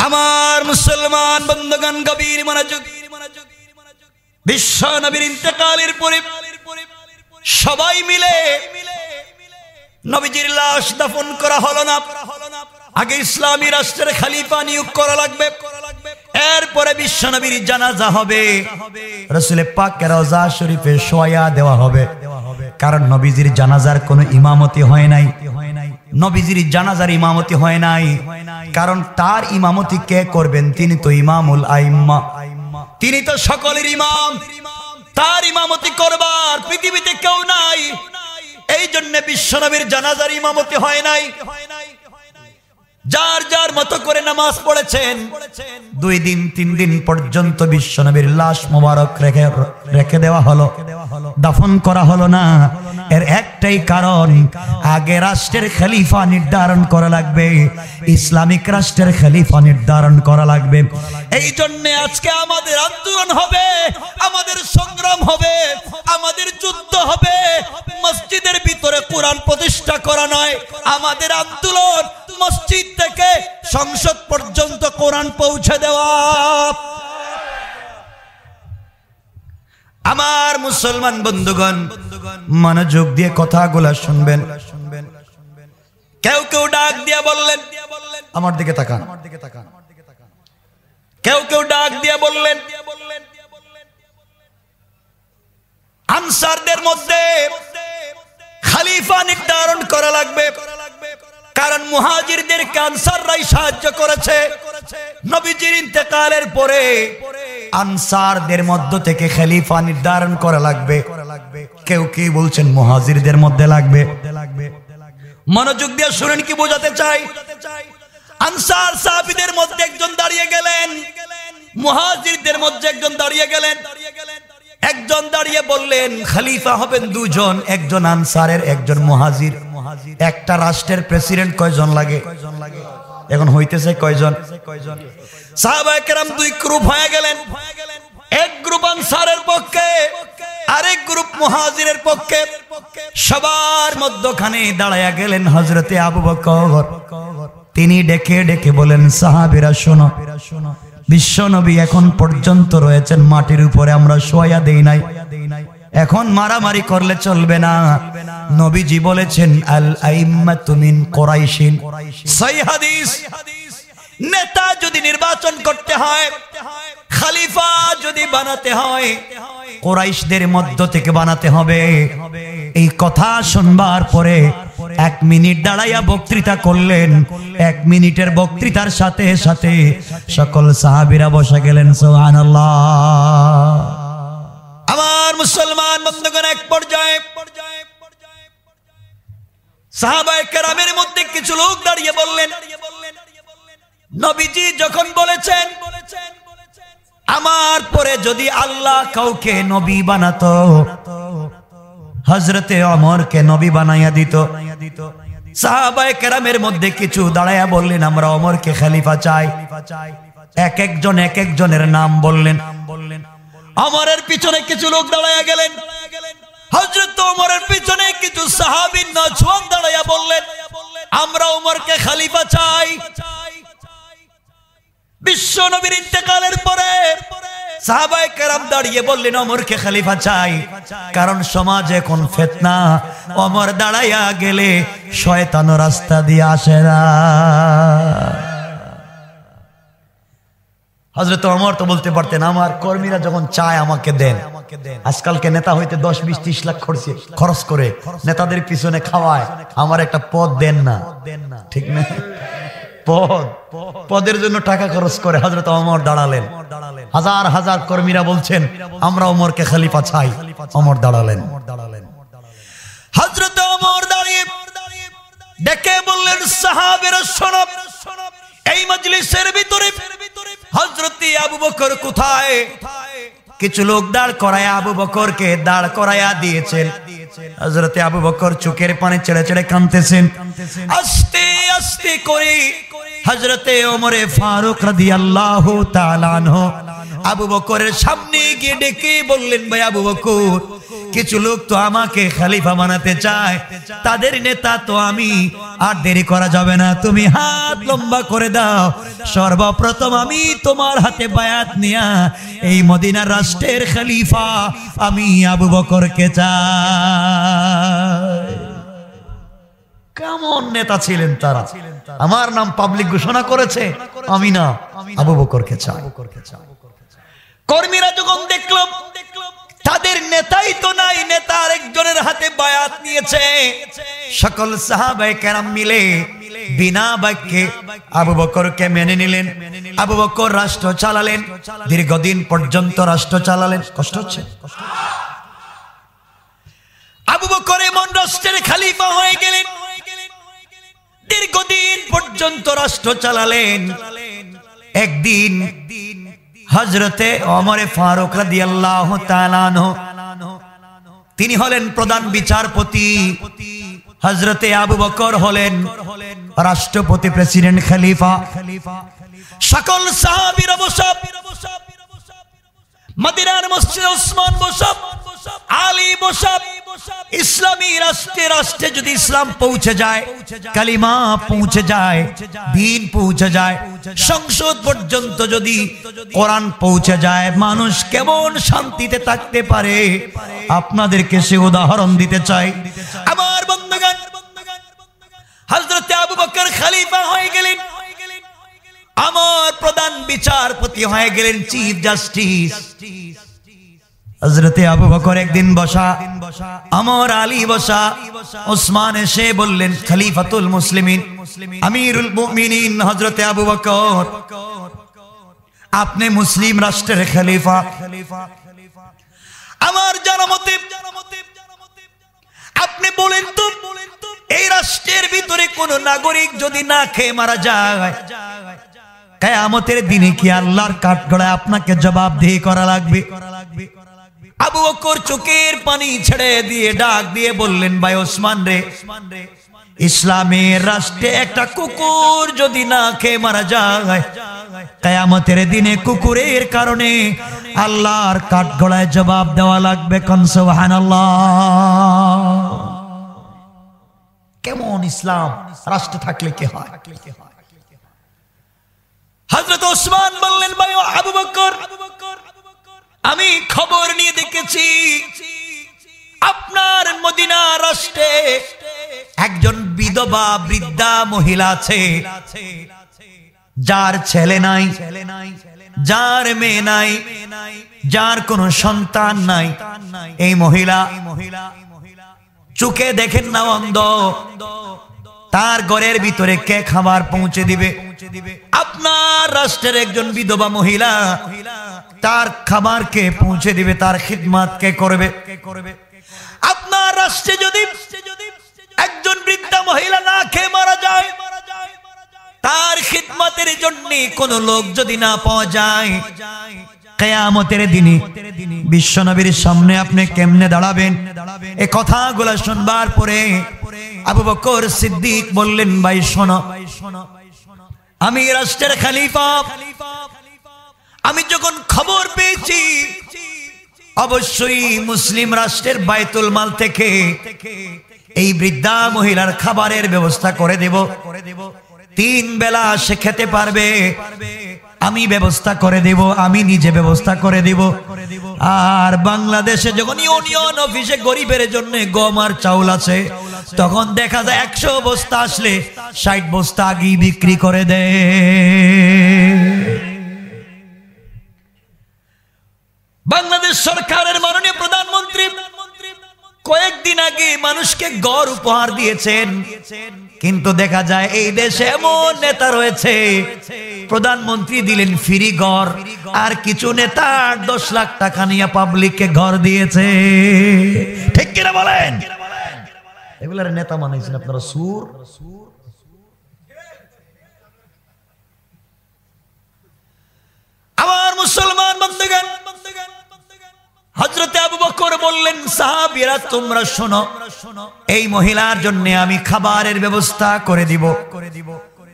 আমার মুসলমান বন্ধুগণ, গভীর মনোযোগ। বিশ্ব নবীর ইন্তেকালের পরে সবাই মিলে নবীজির লাশ দাফন করা হলো না। আগে ইসলামী রাষ্ট্রের খলিফা নিয়োগ করা লাগবে, এরপরে বিশ্ব নবীর জানাজা হবে, রাসূল পাকের রওজা শরীফে শোয়া দেওয়া হবে। কারণ নবীজির জানাজার কোনো ইমামতি হয় নাই, নবীজির জানাজার ইমামতি হয় নাই। কারণ তার ইমামতি কে করবেন? তিনি তো ইমামুল আইম্মা, তিনি তো সকলের ইমাম। তার ইমামতি করবার পৃথিবীতে কেউ নাই, এই জন্য বিশ্বনবীর জানাজার ইমামতি হয় নাই। যার যার মতো করে নামাজ পড়েছেন। 2 দিন 3 দিন পর্যন্ত বিশ্বনবীর লাশ মোবারক রেখে দেওয়া হলো, দাফন করা হলো না। এর একটাই কারণ, আগে রাষ্ট্রের খলিফা নির্ধারণ করা লাগবে, ইসলামিক রাষ্ট্রের খলিফা নির্ধারণ করা লাগবে। এই জন্য আজকে আমাদের আন্দোলন হবে, আমাদের সংগ্রাম হবে, আমাদের যুদ্ধ হবে। মসজিদের ভিতরে কোরআন প্রতিষ্ঠা করা নয়, আমাদের আন্দোলন মসজিদ থেকে সংসদ পর্যন্ত কোরআন পৌঁছে দেওয়া। আমার মুসলমান বন্ধুগণ, মনোযোগ দিয়ে কথাগুলো শুনবেন। কেউ কেউ ডাক দিয়ে বললেন, আমার দিকে তাকান। কেউ কেউ ডাক দিয়ে বললেন, আনসারদের মধ্যে খলিফা নির্ধারণ করা লাগবে। কারণ মুহাজিরদেরকে আনসাররাই সাহায্য করেছে। নবীজির ইন্তেকালের পরে আনসারদের মধ্য থেকে খলিফা নির্ধারণ করা লাগবে। কেউ কি বলছেন মুহাজিরদের মধ্যে লাগবে। মনোযোগ দিয়ে শুনেন কি বোঝাতে চাই। আনসার সাহাবীদের মধ্যে একজন দাঁড়িয়ে গেলেন, মুহাজিরদের মধ্যে একজন দাঁড়িয়ে গেলেন। একজন দাঁড়িয়ে বললেন খলিফা হবেন 2 জন, একজন আনসারের একজন মুহাজির। একটা রাষ্ট্রের প্রেসিডেন্ট কয়জন লাগে? এখন হইতেছে কয়জন? সাহাবায়ে কেরাম 2 গ্রুপ হয়ে গেলেন। এক গ্রুপ আনসারের পক্ষে, আরেক গ্রুপ মুহাজিরের পক্ষে। সবার মধ্যখানে দাঁড়ায়া গেলেন হযরতে আবু বকর। তিনি ডেকে ডেকে বলেন, সাহাবীরা শোনো, বিশ্ব নবী এখন পর্যন্ত রয়েছেন মাটির উপরে, আমরা শোয়া দেই নাই। এখন মারামারি করলে চলবে না। নবীজি বলেছেন আল আইম্মাতু মিন কুরাইশিন, সহিহ হাদিস। নেতা যদি নির্বাচন করতে হয়, খলিফা যদি বানাতে হয়, কুরাইশদের মধ্য থেকে বানাতে হবে। এই কথা শুনবার পরে 1 মিনিট দাঁড়াইয়া বক্তৃতা করলেন। 1 মিনিটের বক্তৃতার সাথে সাথে সকল সাহাবীরা বসে গেলেন। সুবহানাল্লাহ। আমার মুসলমান বন্ধুগণ, এক পর্যায়ে সাহাবায়ে কেরামের মধ্যে কিছু লোক দাঁড়িয়ে বললেন, নবীজি যখন বলেছেন আমার পরে যদি আল্লাহ কাউকে নবী বানাতো, হযরতে ওমরকে নবী বানাইয়া দিত। সাহাবায়ে কেরামের মধ্যে কিছু দাঁড়ায়া বললেন, আমরা ওমরকে খলিফা চাই। এক একজনের নাম বললেন। ওমরের পিছনে কিছু লোক দাঁড়ায়া গেলেন। হযরত ওমরের পিছনে কিছু সাহাবী নওজওয়ান দাঁড়ায়া বললেন, আমরা ওমরকে খলিফা চাই। বিশ্ব নবীর ইন্তেকালের পরে সাহাবায়ে কেরাম দাঁড়িয়ে বললেন, ওমরকে খলিফা চাই। কারণ সমাজে এখন ফিতনা, ওমর দাঁড়াইয়া গেলে শয়তান রাস্তা দিয়ে আসে না। হযরত ওমর তো বলতে পারতেন, আমার কর্মীরা যখন চায় আমাকে দেন। আজকালকে নেতা হইতে 10, 20, 30 লাখ খরচ করে নেতাদের পিছনে খাওয়ায়, আমার একটা পদ দেন না। ঠিক না? পদের জন্য টাকা খরচ করে হযরত ওমর দাঁড়ালেন। হাজার হাজার কর্মীরা বলছেন, আমরা ওমরকে খলিফা চাই। ওমর দাঁড়ালেন। হযরত ওমর দাঁড়িয়ে ডেকে বললেন, সাহাবীরা শোনো, এই মজলিসের ভিতরে হযরত আবু বকর কোথায়? কিছু লোক দাঁড় করায়া আবু বকরকে দাঁড় করায়া দিয়েছেন। হযরত আবু বকর চোখের পানি ছেড়ে ছেড়ে কাঁদতেছেন। আস্তে আস্তে করে হযরতে ওমরে ফারুক রাদিয়াল্লাহু তাআলা আনহু আবু বকরের সামনে গিয়ে ডেকে বললেন, ভাই আবু বকর, কিছু লোক তো আমাকে খলিফা বানাতে চায়, তাদের নেতা তো আমি, আর দেরি করা যাবে না, তুমি হাত লম্বা করে দাও, সর্বপ্রথম আমি তোমার হাতে বায়াত নিয়া এই মদিনার রাষ্ট্রের খলিফা আমি আবু বকরকে চাই। কেমন নেতা ছিলেন তারা! আমার নাম পাবলিক ঘোষণা করেছে, আমি না, আবু বকরকে চাই। কর্মীরা যখন দেখলাম তাদের নেতাই তো নাই, নেতা আরেকজনের হাতে বায়াত নিয়েছে, সকল সাহাবায়ে কেরাম মিলে বিনা বাক্যে আবু বকরকে মেনে নিলেন। আবু বকর রাষ্ট্র চালালেন, দীর্ঘদিন পর্যন্ত রাষ্ট্র চালালেন। কষ্ট হচ্ছে? আবু বকর এমন রাষ্ট্রের খলিফা হয়ে গেলেন, দীর্ঘদিন পর্যন্ত রাষ্ট্র চালালেন। একদিন হযরতে ওমর ফারুক রাদিয়াল্লাহু তাআলা আনহু, তিনি হলেন প্রধান বিচারপতি, হযরতে আবু বকর হলেন রাষ্ট্রপতি, প্রেসিডেন্ট, খলিফা। সকল সাহাবীরা বসা, মদিনার মসজিদে ওসমান বসা, আলী বসা। ইসলামী রাষ্ট্রে যদি ইসলাম পৌঁছে যায়, কালিমা পৌঁছে যায়, দ্বীন পৌঁছে যায়, সংসদ পর্যন্ত যদি কোরআন পৌঁছে যায়, মানুষ কেমন শান্তিতে থাকতে পারে আপনাদেরকে সে উদাহরণ দিতে চাই। আমার বন্ধুগণ, হযরতে আবু বকর খলিফা হয়ে গেলেন, আমার প্রধান বিচারপতি হয়ে গেলেন, চিফ জাস্টিস। হযরতে আবু বকর একদিন বসা, আমর আলী বসা, ওসমান এসে বললেন, খলিফাতুল মুসলিমিন, আমিরুল মুমিনিন হযরতে আবু বকর, আপনি মুসলিম রাষ্ট্রের খলিফা। আমার জানামতে আপনি বলেন তো, এই রাষ্ট্রের ভিতরে কোন নাগরিক যদি না খেয়ে মারা যায়, কিয়ামতের দিনে কি আল্লাহর কাঠগড়ায় আপনাকে জবাবদিহি করা লাগবে? আবু বকর চোখের পানি ছেড়ে দিয়ে ডাক দিয়ে বললেন, ভাই ওসমান রে, ইসলামের রাষ্ট্রে একটা কুকুর যদি না খেয়ে মারা যায়, কিয়ামতের দিনে কুকুরের কারণে আল্লাহর কাঠগড়ায় জবাব দেওয়া লাগবে। কোন সুবহানাল্লাহ! কেমন ইসলাম রাষ্ট্র থাকলে কি হয়? হযরত ওসমান বললেন, ভাই আবু বকর, আমি খবর নিয়ে দেখেছি আপনার মদিনা রাষ্ট্রে একজন বিধবা বৃদ্ধা মহিলা আছে, যার ছেলে নাই, যার মেয়ে নাই, যার কোনো সন্তান নাই। এই মহিলা চোখে দেখেন না, অন্ধ, তার ঘরের ভিতরে কে খাবার পৌঁছে দিবে? আপনার রাষ্ট্রের একজন বিধবা মহিলা, তার খাবার কে পৌঁছে দিবে? তার খিদমত কে করবে? আপনার রাষ্ট্রে যদি একজন বৃদ্ধা মহিলা না খেয়ে মারা যায়, তার খিদমতের জন্য কোন লোক যদি না পাওয়া যায়, কিয়ামতের দিনে বিশ্বনবীর সামনে আপনি কেমনে দাঁড়াবেন? এই কথাগুলো শুনবার পরে আবু বকর সিদ্দিক বললেন, ভাই শোনো, আমি রাষ্ট্রের খলিফা, আমি যখন খবর পেয়েছি অবশ্যই মুসলিম রাষ্ট্রের বাইতুল মাল থেকে এই বৃদ্ধা মহিলার খাবারের ব্যবস্থা করে দেব, 3 বেলা সে খেতে পারবে, আমি ব্যবস্থা করে দেব, আমি নিজে ব্যবস্থা করে দেব। আর বাংলাদেশে যখন ইউনিয়ন অফিসে গরিবের জন্য গম আর চাউল আছে, তখন দেখা যায় 100 বস্তা আসলে 60 বস্তা আগেই বিক্রি করে দেয়। বাংলাদেশ সরকারের মাননীয় প্রধানমন্ত্রী কয়েকদিন আগে মানুষকে গড় উপহার দিয়েছেন, কিন্তু দেখা যায় এই দেশে এমন নেতা রয়েছে, প্রধানমন্ত্রী দিলেন ফ্রি ঘর, আর কিছু নেতা 10 লাখ টাকা নিয়ে পাবলিককে ঘর দিয়েছে। ঠিক কিনা বলেন? এগুলার নেতা মানাইছেন আপনারা সুর। আমার মুসলমান বন্ধুগণ, হযরতে আবু বকর বললেন, সাহাবীরা তোমরা শোনো, এই মহিলার জন্য আমি খাবারের ব্যবস্থা করে দিব।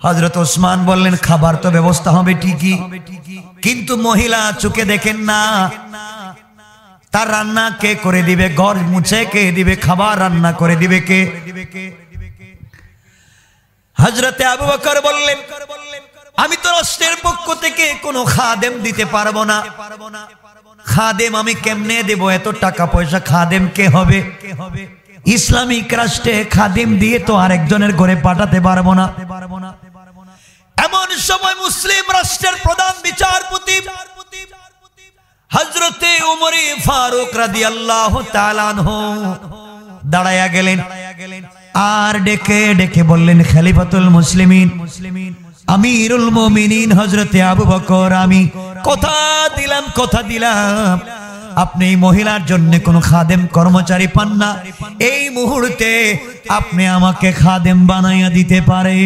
হযরত ওসমান বললেন খাবার তো ব্যবস্থা হবে ঠিকই, কিন্তু মহিলা চোখে দেখেন না তার রান্না কে করে দিবে, ঘর মুছে কে দিবে, খাবার রান্না করে দিবে কে? হযরতে আবু বকর বললেন আমি তো রাষ্ট্রের পক্ষ থেকে কোনো খাদেম দিতে পারবো না, খাদেম আমি কেমনে দেব, এত টাকা পয়সা খাদেম কে হবে? ইসলামিক রাষ্ট্রে খাদেম দিয়ে তো আরেকজনের ঘরে পাঠাতে পারবো না। এমন সময় মুসলিম রাষ্ট্রের প্রধান বিচারপতি হযরতে উমর ফারুক রাদিয়াল্লাহু তাআলা আনহু দাঁড়ায়া গেলেন আর ডেকে ডেকে বললেন খলিফাতুল মুসলিমিন আমিরুল মুমিনিন হযরতে আবু বকর, আমি কথা দিলাম আপনি এই মহিলার জন্য কোনো খাদেম কর্মচারী পান না, এই মুহূর্তে আপনি আমাকে খাদেম বানাইয়া দিতে পারে।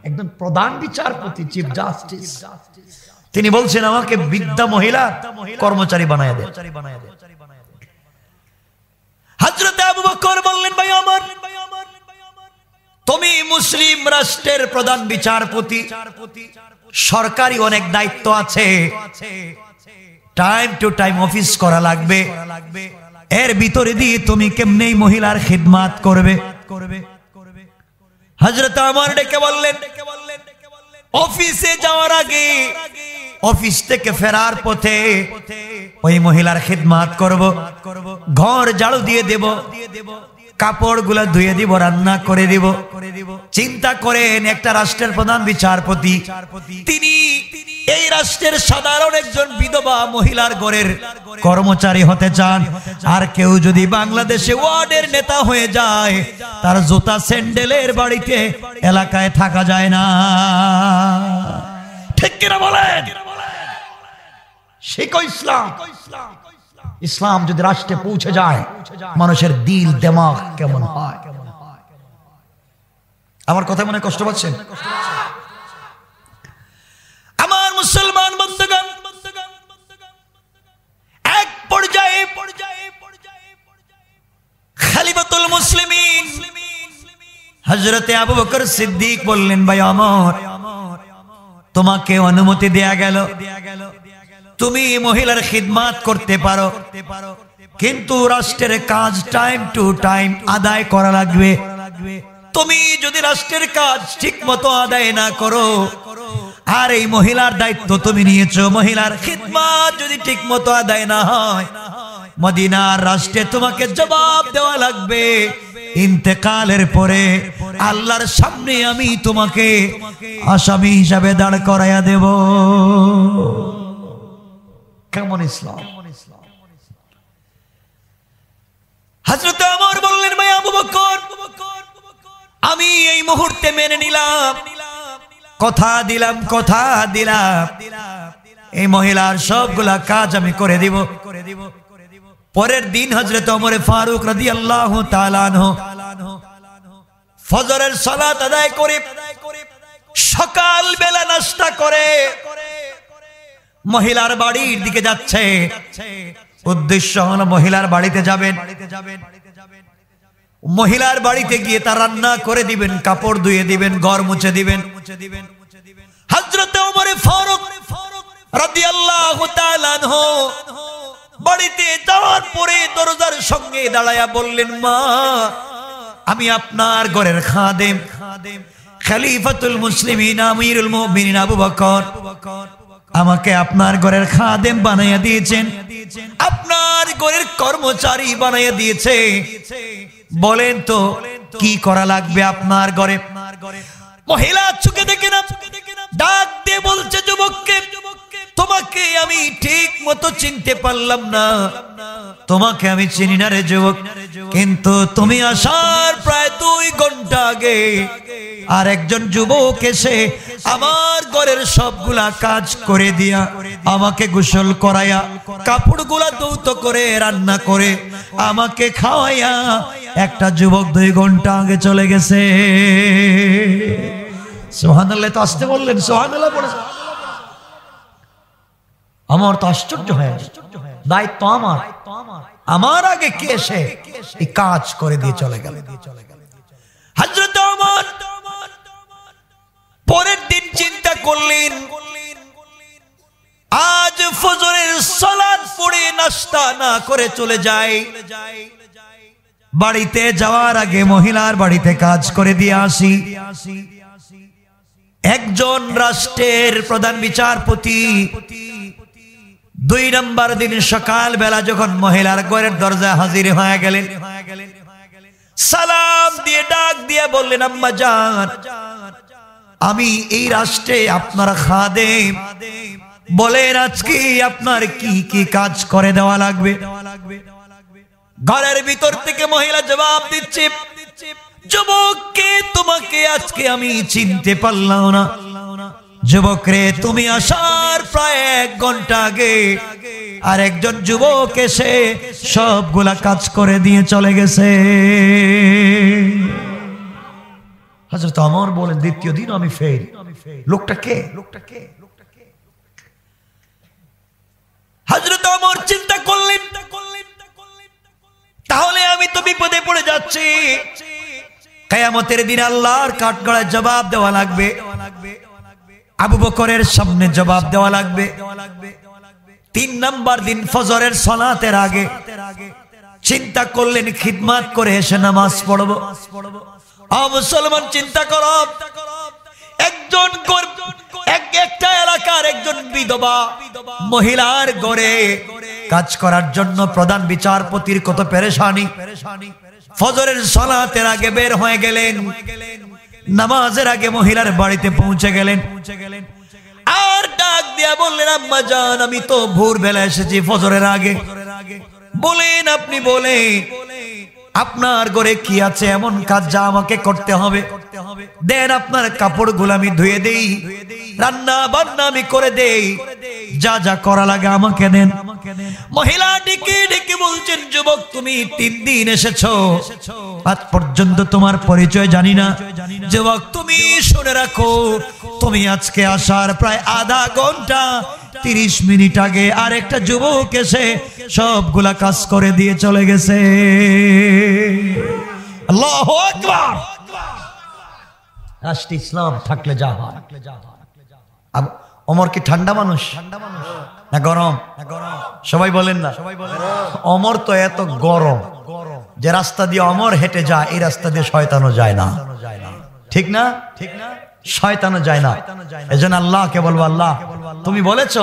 একদম প্রধান বিচারপতি, চিফ জাস্টিস, তিনি বলছেন আমাকে বৃদ্ধা মহিলা কর্মচারী বানাইয়া দেন। হযরতে আবু বকর বললেন ভাই আমার, তুমি মুসলিম রাষ্ট্রের প্রধান বিচারপতি, সরকারি অনেক দায়িত্ব আছে, টাইম টু টাইম অফিস করা লাগবে, এর ভিতরে দিয়ে তুমি কেমনে মহিলার খিদমাত করবে? হযরত ওমর ডেকে বললেন অফিসে যাওয়ার আগে, অফিস থেকে ফেরার পথে ওই মহিলার খিদমাত করব, ঘর ঝাড়ু দিয়ে দেব, কাপড় গুলা ধুয়ে দিব, রান্না করে দিব। চিন্তা করেন একটা রাষ্ট্রের প্রধান বিচারপতি, তিনি এই রাষ্ট্রের সাধারণ একজন বিধবা মহিলার ঘরের কর্মচারী হতে চান। আর কেউ যদি বাংলাদেশে ওয়ার্ডের নেতা হয়ে যায়, তার জুতা স্যান্ডেলের বাড়িতে এলাকায় থাকা যায় না, ঠিক কিনা বলেন? শিখো ইসলাম। ইসলাম যদি রাষ্ট্রে পৌঁছে যায়, মানুষের দিল দিমাগ কেমন হয়। আমার কথা মনে কষ্ট পাচ্ছেন? আমার মুসলমান বন্ধুগণ, এক পর্যায়ে খলিফাতুল মুসলিমিন হযরতে আবু বকর সিদ্দিক বললেন ভাই ওমর, তোমাকে অনুমতি দেয়া গেল, তুমি মহিলার খিদমাত করতে পারো, কিন্তু রাষ্ট্রের কাজ টাইম টু টাইম আদায় করা লাগবে। তুমি যদি রাষ্ট্রের কাজ ঠিক মতো আদায় না করো, আর এই মহিলার দায়িত্ব তুমি নিয়েছো, মহিলার খিদমাত যদি ঠিক মতো আদায় না হয়, মদিনার রাষ্ট্রে তোমাকে জবাব দেওয়া লাগবে। ইন্তেকালের পরে আল্লাহর সামনে আমি তোমাকে আসামি হিসাবে দাঁড় করাইয়া দেব। কেমন ইসলাম! হযরত ওমর বললেন ভাই আবু বকর, আমি এই মুহূর্তে মেনে নিলাম, কথা দিলাম এই মহিলার সবগুলা কাজ আমি করে দিব। পরের দিন হযরত ওমর ফারুক রাদিয়াল্লাহু তাআলা আনহু ফজরের সালাত আদায় করে সকাল বেলা নাস্তা করে মহিলার বাড়ির দিকে যাচ্ছে। উদ্দেশ্য হলো মহিলার বাড়িতে যাবেন, মহিলার বাড়িতে গিয়ে তার রান্না করে দিবেন, কাপড় ধুয়ে দিবেন, ঘর মুছে দিবেন। হযরত ওমর ফারুক রাদিয়াল্লাহু তাআলা আনহু বাড়িতে যাওয়ার পরে দরজার সঙ্গে দাঁড়ায়া বললেন, মা, আমি আপনার ঘরের খাদেম খলিফাতুল মুসলিমিন আমিরুল মুমিনিন আবু বকর আমাকে আপনার ঘরের খাদেম বানাইয়া দিয়েছেন, আপনার ঘরের কর্মচারী বানাইয়া দিয়েছে। বলেন তো কি করা লাগবে আপনার ঘরে? মহিলা চোখে দেখে না, ডাক দিয়ে বলছে, যুবককে, তোমাকে আমি ঠিক মতো চিনতে পারলাম না, তোমাকে আমি চিনি না রে যুবক, কিন্তু তুমি আসার প্রায় 2 ঘন্টা আগে আর একজন যুবক এসে আমার ঘরের সবগুলা কাজ করে দিয়া, আমাকে গোসল করাইয়া, কাপড়গুলা ধৌত করে, রান্না করে আমাকে খাওয়াইয়া একটা যুবক 2 ঘন্টা আগে চলে গেছে। সুবহানাল্লাহ। তো আসতে বললেন, সুবহানাল্লাহ বলে। আমার তো আশ্চর্য হয়, দায়িত্ব আমার আগে কে এসে এই কাজ করে দিয়ে চলে গেল। হযরত ওমর পরের দিন চিন্তা করলেন, আজ ফজরের সালাত পড়ে নাস্তা না করে চলে যায়, বাড়িতে যাওয়ার আগে মহিলার বাড়িতে কাজ করে দিয়ে আসি। একজন রাষ্ট্রের প্রধান বিচারপতি 2 নম্বর দিন সকাল বেলা যখন মহিলার ঘরের দরজায় হাজির হয়ে গেলেন, সালাম দিয়ে ডাক দিয়ে বললেন, আম্মা জান, আমি এই রাষ্ট্রে আপনার খাদেম, বলেন আজকে আপনার কি কি কাজ করে দেওয়া লাগবে। ঘরের ভিতর থেকে মহিলা জবাব দিচ্ছে, যুবক কে তোমাকে আজকে আমি চিনতে পারলাম না। যুবক রে, তুমি আসার প্রায় 1 ঘন্টা আগে আর একজন যুবক এসে সবগুলা কাজ করে দিয়ে চলে গেছে। হযরত ওমর বলেন, দ্বিতীয় দিন আমি ফেল। লোকটা কে? হযরত ওমর চিন্তা করলেন, তাহলে আমি তো বিপদে পড়ে যাচ্ছি। কিয়ামতের দিন আল্লাহর কাঠগড়ায় জবাব দেওয়া লাগবে, আবু বকরের সামনে জবাব দেওয়া লাগবে। 3 নম্বর দিন ফজরের সালাতের আগে চিন্তা করলেন, খিদমত করে এসে নামাজ পড়ব। মুসলমান চিন্তা করো, একজন একটা এলাকার একজন বিধবা মহিলার ঘরে কাজ করার জন্য প্রধান বিচারপতির কত পেরেশানি। ফজরের সালাতের আগে বের হয়ে গেলেন, নামাজের আগে মহিলার বাড়িতে পৌঁছে গেলেন, আর ডাক দিয়া বললেন, আম্মা জান, আমি তো ভোরবেলা এসেছি ফজরের আগে। বলেন, আপনি বলেন আপনার ঘরে কি আছে এমন কাজ যা আমাকে করতে হবে? দেন আপনার কাপড়গুলো আমি ধুয়ে দেই, রান্না বান্না আমি করে দেই, যা যা করা লাগে আমাকে দেন। মহিলা ডেকে ডেকে বলছেন, যুবক তুমি 3 দিন এসেছো, আজ পর্যন্ত তোমার পরিচয় জানি না। যুবক তুমি শুনে রাখো, তুমি আজকে আসার প্রায় আধা ঘন্টা 30 মিনিট আগে আরেকটা যুবক এসে সবগুলা কাজ করে দিয়ে চলে গেছে। আল্লাহু আকবার। রাষ্ট্র ইসলাম থাকলে যা হয়। ওমর কি ঠান্ডা মানুষ না গরম? সবাই বলেন না। ওমর তো এত গরম যে রাস্তা দিয়ে ওমর হেঁটে যায়, এই রাস্তা দিয়ে শয়তানও যায় না। ঠিক না? শয়তানও যায় না। এজন্য আল্লাহকে বলবো, আল্লাহ তুমি বলেছো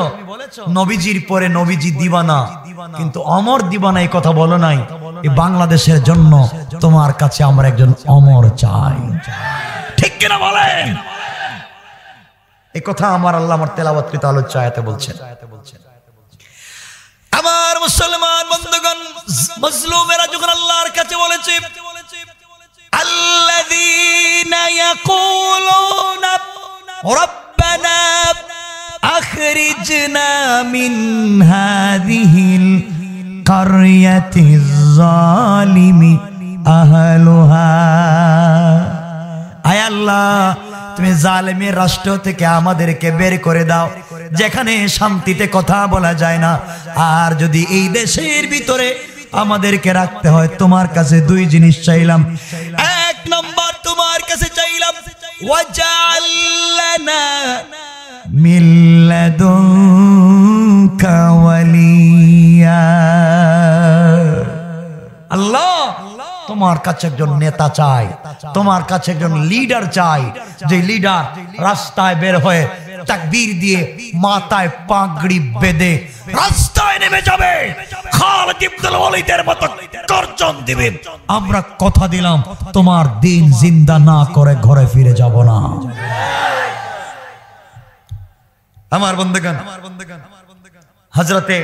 নবীজির পরে নবীজি দিবানা, কিন্তু ওমর দিবানা এই কথা বলো নাই। এই বাংলাদেশের জন্য তোমার কাছে আমরা একজন ওমর চাই। ঠিক কিনা বলেন? এই কথা আমার আল্লাহ আমার তেলাওয়াতকৃত আলোচ্য আয়াতে বলছেন। আমার মুসলমান বন্ধুগণ, মাজলুমেরা যখন আল্লাহর কাছে বলেছে, আল্লাযীনা ইয়াকুলুনা রাব্বানা আখরিজনা মিন হাযিহিল কারইয়াতিজ যালিমি আহলুহা। আয় আল্লাহ, তুমি জালেমের রাষ্ট্র থেকে আমাদেরকে বের করে দাও, যেখানে শান্তিতে কথা বলা যায় না। আর যদি এই দেশের ভিতরে আমাদেরকে রাখতে হয়, তোমার কাছে 2 জিনিস চাইলাম। 1 নম্বর তোমার কাছে চাইলাম, ওয়াজআল লানা মিন লাদুনকা ওয়ালিয়া। আল্লাহ, তোমার কাছে একজন নেতা চাই, তোমার কাছে একজন লিডার চাই, যে লিডার রাস্তায় বের হয়ে তাকবীর দিয়ে মাথায় পাগড়ি বেঁধে রাস্তায় নেমে যাবে, খালিদ ইবনুল ওয়ালিদের মতো গর্জন দিবে, আমরা কথা দিলাম তোমার দিন জিন্দা না করে ঘরে ফিরে যাব না। আমার বন্ধুগণ, হযরতে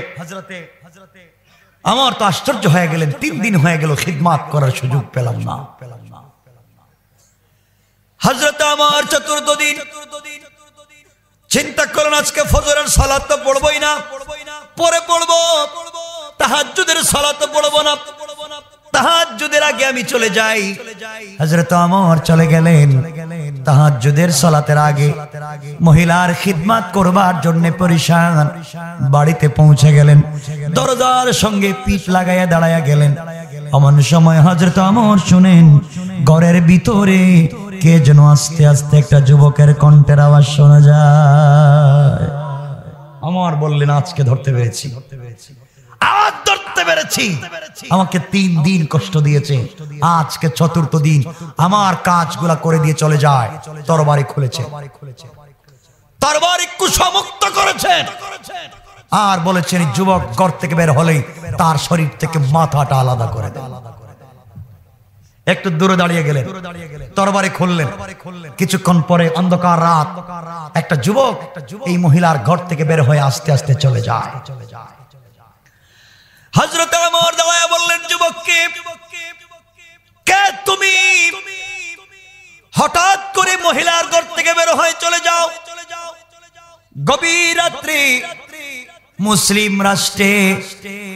আমার তো আশ্চর্য হয়ে গেলেন, 3 দিন হয়ে গেল খিদমত করার সুযোগ পেলাম না। হযরত আমার চতুর্থ দিন চিন্তা করলেন, আজকে ফজরের সালাত তো পড়বই না, পরে পড়বো। তাহাজ্জুদের সালাত তো পড়বো না, তাহাজ্জুদের আগে আমি চলে যাই। হযরত ওমর চলে গেলেন তাহাজ্জুদের সালাতের আগে, মহিলার খিদমত করবার জন্য পরিশান। বাড়িতে পৌঁছে গেলেন, দরজার সঙ্গে পিঠ লাগাইয়া দাঁড়াইয়া গেলেন। এমন সময় হযরত ওমর শুনেন ঘরের ভিতরে কে যেন আস্তে আস্তে একটা যুবকের কণ্ঠের আওয়াজ শোনা যায়। আমার বললেন আজকে ধরতে পেরেছি, আজ ধরতে পেরেছি। আমাকে 3 দিন কষ্ট দিয়েছে, আজকে 4th দিন আমার কাজগুলা করে দিয়ে চলে যায়। তরবারি খুলেছে, তরবারি কুশমুক্ত করেছেন আর বলেছেন যুবক ঘর থেকে বের হলেই তার শরীর থেকে মাথাটা আলাদা করে দেন। একটু দূরে দাঁড়িয়ে গেলেন, তরবারি খুললেন। কিছুক্ষণ পরে অন্ধকার রাত, একটা যুবক এই মহিলার ঘর থেকে বের হয়ে আস্তে আস্তে চলে যায়। হযরত ওমর দাঁড়ায়া বললেন যুবককে, কে তুমি? হঠাৎ করে মহিলার ঘর থেকে বের হয়ে চলে যাও। গভীর রাত্রি মুসলিম রাষ্ট্রে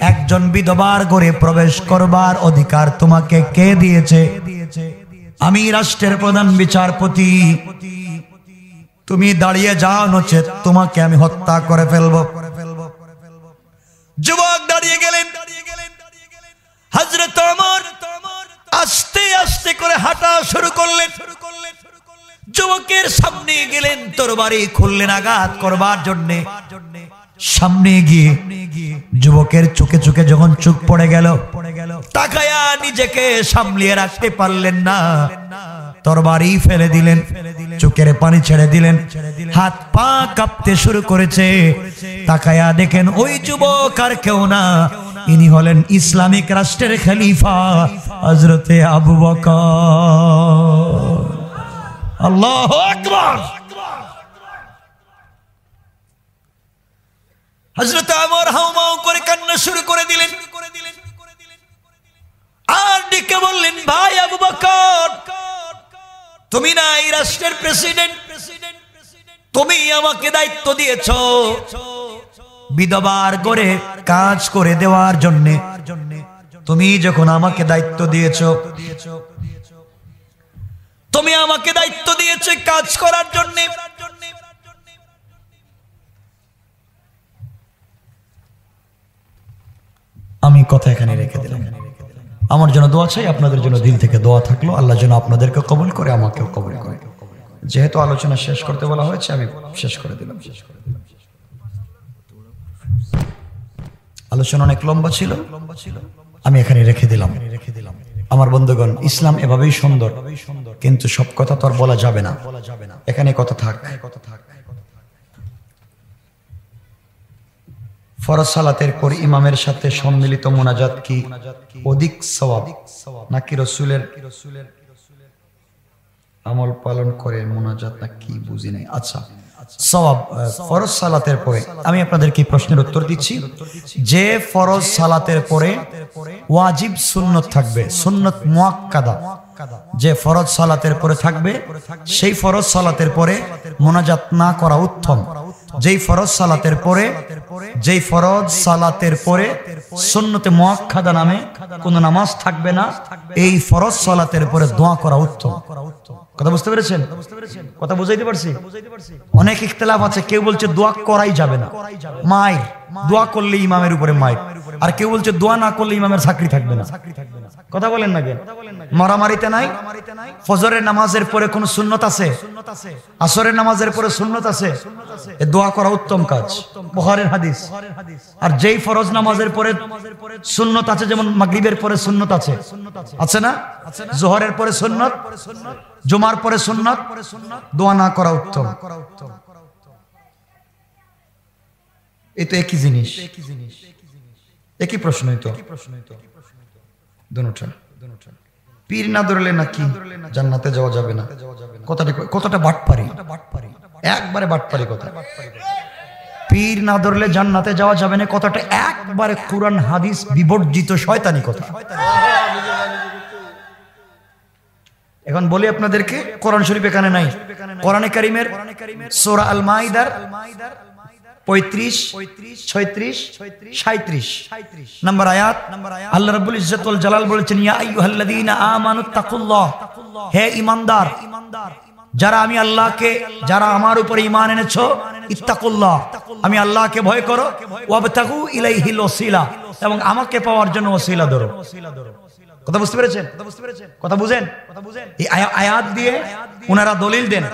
একজন বিধবার ঘরে প্রবেশ করবার অধিকার তোমাকে কে দিয়েছে? আমি রাষ্ট্রের প্রধান বিচারপতি। তুমি দাঁড়িয়ে যাও, নচেৎ তোমাকে আমি হত্যা করে ফেলবো। যুবক দাঁড়িয়ে গেলেন। হযরত ওমর আস্তে আস্তে করে হাঁটা শুরু করলেন। যুবকের সামনে গেলেন, তরবারি খুললেন আঘাত করবার জন্য। সামনে গিয়ে যুবকের চোখে চোখে যখন চোখ পড়ে গেল, তাকায়া নিজেকে সামলিয়ে রাখতে পারলেন না, তরবারি ফেলে দিলেন, চোখের পানি ছেড়ে দিলেন, হাত পা কাঁপতে শুরু করেছে। তাকায়া দেখেন ওই যুবক আর কেউ না, ইনি হলেন ইসলামিক রাষ্ট্রের খলিফা হযরতে আবু বকর। আল্লাহু আকবার। হযরত ওমর হাউমাউ করে কান্না শুরু করে দিলেন আর ডেকে বললেন, ভাই আবু বকর, তুমি না এই রাষ্ট্রের প্রেসিডেন্ট, তুমি আমাকে দায়িত্ব দিয়েছো বিধবার ঘরে কাজ করে দেওয়ার জন্য। তুমি যখন আমাকে দায়িত্ব দিয়েছো, তুমি আমাকে দায়িত্ব দিয়েছো কাজ করার জন্য, আমি কথা এখানে রেখে দিলাম। আমার জন্য দোয়া চাই, আপনাদের জন্য দিল থেকে দোয়া থাকলো। আল্লাহ যেন আপনাদেরকে কবুল করে, আমাকেও কবুল করে। যেহেতু আলোচনা শেষ করতে বলা হয়েছে, আমি শেষ করে দিলাম। আলোচনা অনেক লম্বা ছিল, আমি এখানে রেখে দিলাম। আমার বন্ধুগণ, ইসলাম এভাবেই সুন্দর, কিন্তু সব কথা তো আর বলা যাবে না, এখানে কথা থাক। ফরজ সালাতের পর ইমামের সাথে সম্মিলিত মুনাজাত কি অধিক সওয়াব নাকি রাসূলের আমল পালন করে মুনাজাত, না কি বুঝি নাই? আচ্ছা, সওয়াব ফরজ সালাতের পরে আমি আপনাদেরকে প্রশ্নের উত্তর দিচ্ছি। যে ফরজ সালাতের পরে ওয়াজিব সুন্নত থাকবে, সুন্নত মুআক্কাদা, যে ফরজ সালাতের পরে থাকবে, সেই ফরজ সালাতের পরে মুনাজাত না করা উত্তম। যেই ফরজ সালাতের পরে সুন্নতে মুআক্কাদা নামে কোন নামাজ থাকবে না, এই ফরজ সালাতের পরে দোয়া করা উত্তম। কথা বুঝতে পেরেছেন? কথা বুঝাইতে পারছি? অনেক ইখতিলাফ আছে, কেউ বলছে দোয়া করাই যাবে না, মায়ের দোয়া করলে ইমামের উপরে মায়ের, আর কেউ বলছে দোয়া না করলে ইমামের চাকরি থাকবে না। কথা বলেন না কেন? মারামারিতে নাই। ফজরের নামাজের পরে কোন সুন্নত আছে? আসরের নামাজের পরে সুন্নত আছে, দোয়া করা উত্তম কাজ, বুখারীর হাদিস। আর যেই ফরজ নামাজের পরে সুন্নত আছে, যেমন মাগরিবের পরে সুন্নত আছে, আছে না? যোহরের পরে সুন্নত, জুমার পরে সুন্নত, দোয়া না করা উত্তম। এই তো একই জিনিস, একই প্রশ্নই তো দুটোটা। পীর না ধরলে নাকি জান্নাতে যাওয়া যাবে না? কতটা বাটপারি, একবারে বাটপারি কথা। পীর না ধরলে জান্নাতে যাওয়া যাবে না কথাটা একবারে কুরআন হাদিস বিবর্জিত শয়তানি কথা। এখন বলি আপনাদেরকে, কোরআন শরীফ এখানে নাই। কোরআনে কারীমের সূরা আল মাইদার 35, 36, 37 নম্বর আয়াত আল্লাহ রাব্বুল ইজ্জত ওয়াল জালাল বলেছেন, ইয়া আইয়ুহাল্লাযীনা আমানুত্তাকুল্লাহ, হে ঈমানদার, যারা আমার উপরে ঈমান এনেছো, ইত্তাকুল্লাহ, আমি আল্লাহকে ভয় করো, ওয়াবতাগু ইলাইহিল ওসিলা, এবং আমাকে পাওয়ার জন্য ওসিলা ধরো। কথা বুঝতে পেরেছেন? কথা বুঝেন? এই আয়াত দিয়ে ওনারা দলিল দেন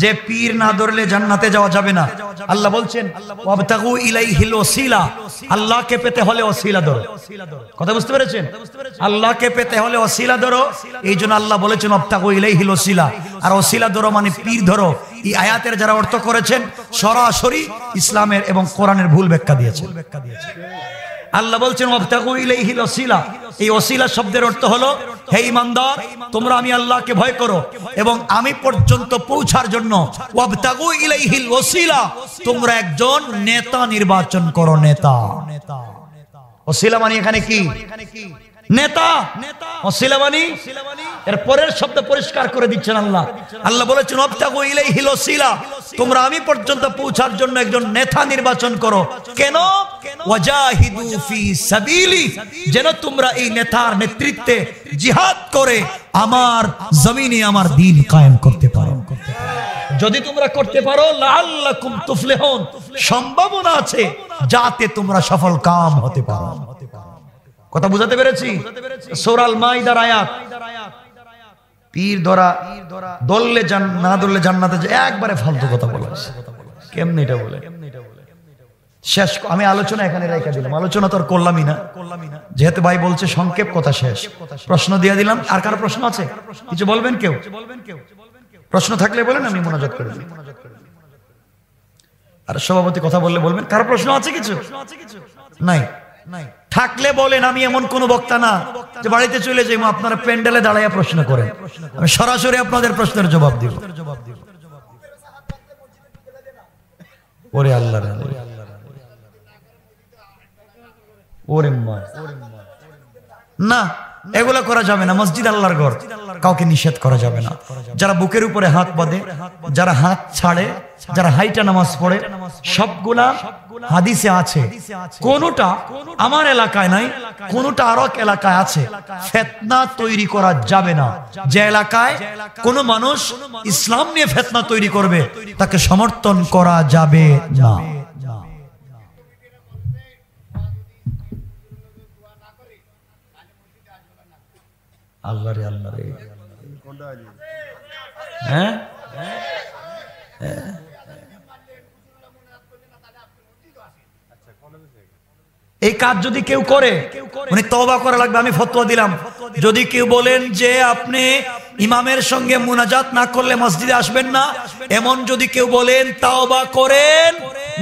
যে পীর না ধরলে জান্নাতে যাওয়া যাবে না। আল্লাহ বলছেন ওয়াবতাগু ইলাইহিল ওসিলা, আল্লাহকে পেতে হলে ওসিলা ধরো। কথা বুঝতে পেরেছেন? আল্লাহকে পেতে হলে ওসিলা ধরো, এইজন্য আল্লাহ বলেছেন ওয়াবতাগু ইলাইহিল ওসিলা। আর ওসিলা ধরো মানে পীর ধরো। এই আয়াতের যারা অর্থ করেছেন সরাসরি ইসলামের এবং কোরআনের ভুল ব্যাখ্যা দিয়েছেন। আল্লাহ বলছেন ওয়াবতাগু ইলাইহিল ওসিলা। এই ওসিলা শব্দের অর্থ হলো হে ঈমানদার, তোমরা আমি আল্লাহকে ভয় করো এবং আমি পর্যন্ত পৌঁছার জন্য ওয়াবতাগু ইলাইহিল ওসিলা, তোমরা একজন নেতা নির্বাচন করো। নেতা, ওসিলা মানে এখানে কি? নেতা। ওসিলা মানে এর পরের শব্দ পরিষ্কার করে দিচ্ছেন আল্লাহ। আল্লাহ বলেছেন ওয়াবতাগু ইলাইহিল ওসিলা, তোমরা আমি পর্যন্ত পৌঁছার জন্য একজন নেতা নির্বাচন করো। কেন? ওয়াজাহিদু ফি সাবিলি, যেন তোমরা এই নেতার নেতৃত্বে জিহাদ করে আমার জমিনে আমার দ্বীন কায়েম করতে পারো। যদি তোমরা করতে পারো লাআল্লাকুম তুফলিহুন, সম্ভাবনা আছে যাতে তোমরা সফল কাম হতে পারো। কথা বুঝাতে পেরেছি? সূরা আল মাইদার আয়াত। পীর ধরা দললে না দললে জান্নাতে যায়, একবারে ফালতু কথা বলা। কেমনে এটা বলে? শেষ আমি আলোচনা এখানে রেখে দিলাম, আলোচনা তো আর করলামই না, যেহেতু ভাই বলছে সংক্ষেপ কথা শেষ। প্রশ্ন দিয়ে দিলাম। আর কারো প্রশ্ন আছে? কিছু বলবেন কেউ? প্রশ্ন থাকলে বলেন, আমি মোনাজাত করে দিই। আর সভাপতি কথা বললে বলবেন। কারো প্রশ্ন আছে? কিছু নাই? থাকলে বলেন। আমি এমন কোন বক্তা না যে বাড়িতে চলে যাই আপনারা প্যান্ডেলে দাঁড়াইয়া প্রশ্ন করেন। আমি সরাসরি আপনাদের প্রশ্নের জবাব দিব। ওরে আল্লাহ, ওরে মা, না এগুলা করা যাবে না। মসজিদ আল্লাহর ঘর, কাউকে নিষেধ করা যাবে না। যারা বুকের উপরে হাত বাঁধে, যারা হাত ছাড়ে, যারা হাইটা নামাজ পড়ে, সবগুলা হাদিসে আছে। কোনটা আমার এলাকায় নাই, কোনটা আরো এলাকায় আছে। ফিতনা তৈরি করা যাবে না। যে এলাকায় কোন মানুষ ইসলাম নিয়ে ফিতনা তৈরি করবে তাকে সমর্থন করা যাবে না। আল্লাহ রে আল্লাহ রে, হ্যাঁ এই কাজ যদি কেউ করে মানে তওবা করা লাগবে। আমি ফতোয়া দিলাম, যদি কেউ বলেন যে আপনি ইমামের সঙ্গে মুনাজাত না করলে মসজিদে আসবেন না, এমন যদি কেউ বলেন তওবা করেন,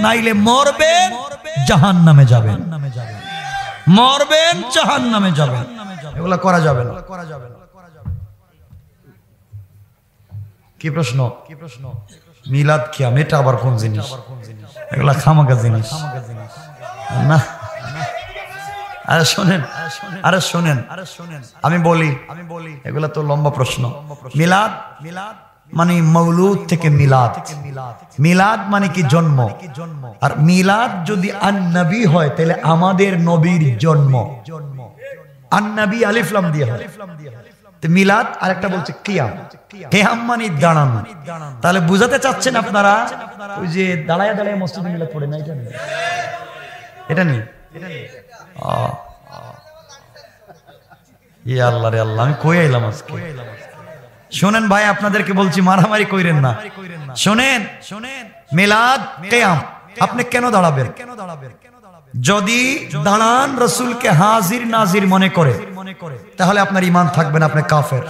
নাইলে মরবেন জাহান্নামে যাবেন, মরবেন জাহান্নামে যাবেন। এগুলা করা যাবে না। কি প্রশ্ন? মিলাদ কিয়াম এটা আবার কোন জিনিস? এগুলা খামাকা জিনিস না। আরে শোনেন, আরে শোনেন, আমি বলি, এগুলা তো লম্বা প্রশ্ন। মিলাদ মানে মৌলুদ থেকে মিলাদ, মিলাদ মানে কি জন্ম। আর মিলাদ যদি আন-নবী হয় তাহলে আমাদের নবীর জন্ম। আন-নবী আলিফ লাম দিয়ে হয়। তো মিলাদ আর একটা বলছে কিয়াম, কিয়াম মানে দাঁড়ানো। তাহলে বুঝাতে চাচ্ছেন আপনারা ওই যে দাঁড়ায় দাঁড়ায় মসজিদে মিলাদ পড়ে না, এটা নেই, এটা নেই। ইয়া আল্লাহ রে আল্লাহ, আমি কই আইলাম আজকে। শোনেন ভাই, আপনাদেরকে বলছি মারামারি কইরেন না। শোনেন, মিলাদ কিয়াম আপনি কেন দাঁড়াবেন? যদি দাঁড়ান রাসূলকে হাজির নাজির মনে করে তাহলে আপনার ঈমান থাকবে না, আপনি কাফের।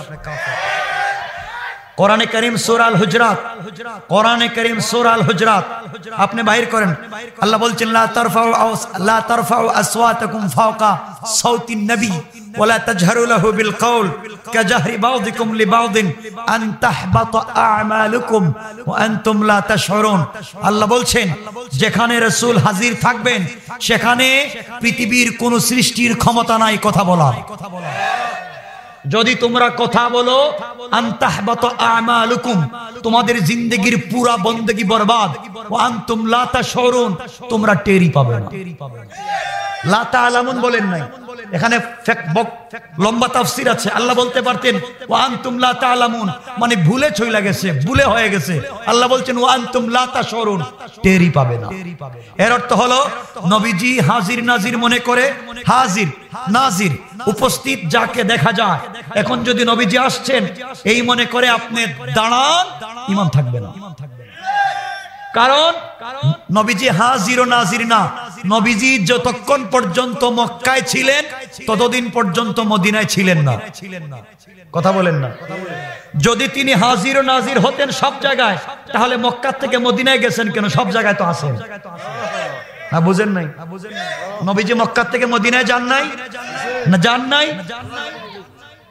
কোরআনে কারীম সূরা আল হুজরাত, কোরআনে কারীম সূরা আল হুজরাত আপনি বাহির করেন। আল্লাহ বলছেন লা তারফাউ আসওয়াতাকুম ফাওকা সাউতিন নবী ওয়া লা তাজহারু লাহু বিল কওল কাজাহরি বাউদিকুম লিবাউদিন আন তাহবাতা আ'মালুকুম ওয়া আনতুম লা তাশউরুন। আল্লাহ বলছেন যেখানে রাসূল হাজির থাকবেন সেখানে পৃথিবীর কোন সৃষ্টির ক্ষমতা নাই কথা বলার। যদি তোমরা কথা বলো আনতাহবাতা আমালুকুম, তোমাদের জিন্দেগির পুরা বندگی বরবাদ। ওয়া আনতুম লা তাশউরুন, তোমরা টেরি পাবে না। লা তাআলামুন বলেন নাই, এখানে লম্বা তাফসীর আছে। আল্লাহ বলতে পারতেন ওয়া আনতুম লা তা'লামুন, মানে ভুলে চলে গেছে, ভুলে হয়ে গেছে। আল্লাহ বলছেন ওয়া আনতুম লা তাশউরুন, টেরই পাবে না। এর অর্থ হলো নবীজি হাজির নাজির মনে করে, হাজির নাজির উপস্থিত যাকে দেখা যায়। এখন যদি নবীজি আসছেন এই মনে করে আপনি দাঁড়ান, ঈমান থাকবে না। কারণ নবীজি হাজির ও নাজির না। নবীজি যতক্ষণ পর্যন্ত মক্কায় ছিলেন ততদিন পর্যন্ত মদিনায় ছিলেন না। কথা বলেন না। যদি তিনি হাজির ও নাজির হতেন সব জায়গায়, তাহলে মক্কা থেকে মদিনায় গেছেন কেন? সব জায়গায় তো আছেন। না বুঝেন নাই? নবীজি মক্কা থেকে মদিনায় যান নাই? না যান নাই,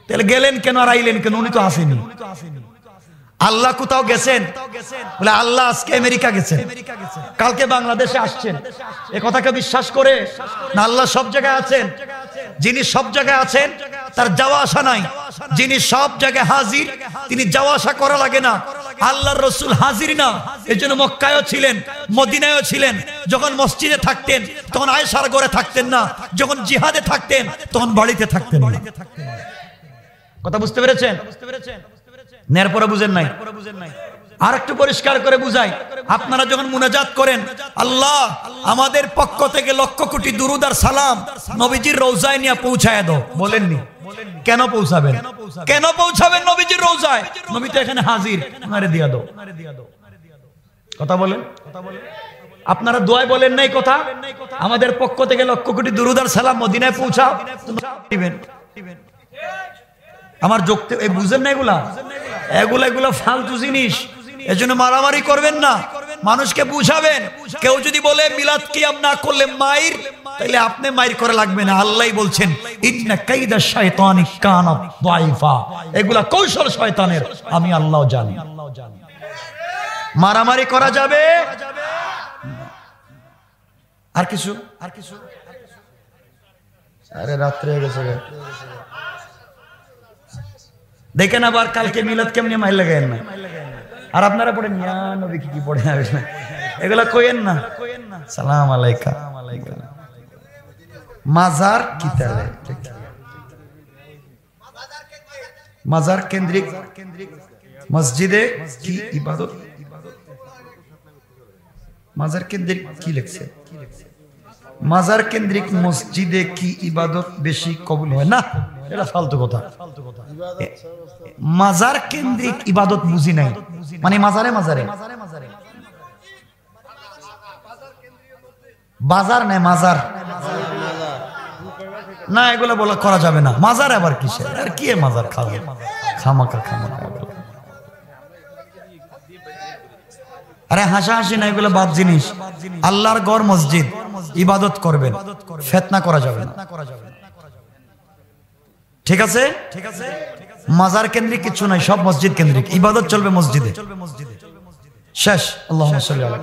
তাহলে গেলেন কেন আর আইলেন কেন? উনি তো আসেনি। আল্লাহ কোথাও গেছেন? বলে আল্লাহ আজকে আমেরিকা গেছেন, কালকে বাংলাদেশে আসছেন। এ কথাকে বিশ্বাস করে না? আল্লাহ সব জায়গায় আছেন। যিনি সব জায়গায় আছেন তার যাওয়া আসা নাই। যিনি সব জায়গায় হাজির তিনি যাওয়া আসা করা লাগে না। আল্লাহর রাসূল হাজির না, এজন্য মক্কায়ও ছিলেন, মদিনায়ও ছিলেন। যখন মসজিদে থাকতেন তখন আয়েশার ঘরে থাকতেন না, যখন জিহাদে থাকতেন তখন বাড়িতে থাকতেন না। কথা বুঝতে পেরেছেন? নেয়ার পরে বুঝেন নাই? আর একটু পরিষ্কার করে বুঝাই। আপনারা যখন মুনাজাত করেন, আল্লাহ আমাদের পক্ষ থেকে লক্ষ কোটি দুরুদ আর সালাম নবীজির রওজায় নিয়ে পৌঁছায় দাও, বলেননি? কেন পৌঁছাবেন? কেন পৌঁছাবেন নবীজির রওজায়? নবী তো এখানে হাজির, আমারে দিয়া দাও। কথা বলেন। আপনারা দোয়ায় বলেন নাই কথা? আমাদের পক্ষ থেকে লক্ষ কোটি দুরুদ আর সালাম মদিনায় পৌঁছাও, দিবেন। আমার যুক্তি এই বুঝেন না? এগুলা ফালতু জিনিস। এজন্য মারামারি করবেন না, মানুষকে বুঝাবেন। কেউ যদি বলে মিলাদ কিয়াম না করলে মাইর, তাহলে আপনি মাইর করা লাগবে না। আল্লাহই বলছেন ইন্না কাইদা শাইতানি কানা দাইফা, এগুলা কৌশল শয়তানের, আমি আল্লাহ জানি। মারামারি করা যাবে আর কিছু? আরে রাত্রে হয়ে গেছে, দেখেন আবার কালকে মিলাদ কেমনি মাইল লাগায়েন না। আর আপনারা পড়েন ইয়া নবী কি পড়ে না, এগুলা কইেন না। সালাম আলাইকা মাজার কি তালে, মাজার কেন্দ্রিক মসজিদে কি ইবাদত, মাজার কেন্দ্রিক কি লিখছে? মাজার কেন্দ্রিক মসজিদে কি ইবাদত বেশি কবুল হয় না? এটা ফালতু কথা। মাজার কেন্দ্রিক ইবাদত বুঝি নাই, মানে মাজারে মাজারে বাজার নাই, মাজার না, এগুলো বলা করা যাবে না। মাজার আবার কিসে? আর কি মাজার খামাকা। আরে হাসাহাসি না, এগুলো বাদ জিনিস। আল্লাহর ঘর মসজিদ, ইবাদত করবেন, ফিতনা করা যাবে না। ঠিক আছে? মাজার কেন্দ্রিক কিছু নাই, সব মসজিদ কেন্দ্রিক। ইবাদত চলবে মসজিদে, শেষ। আল্লাহুম্মা সাল্লি আলা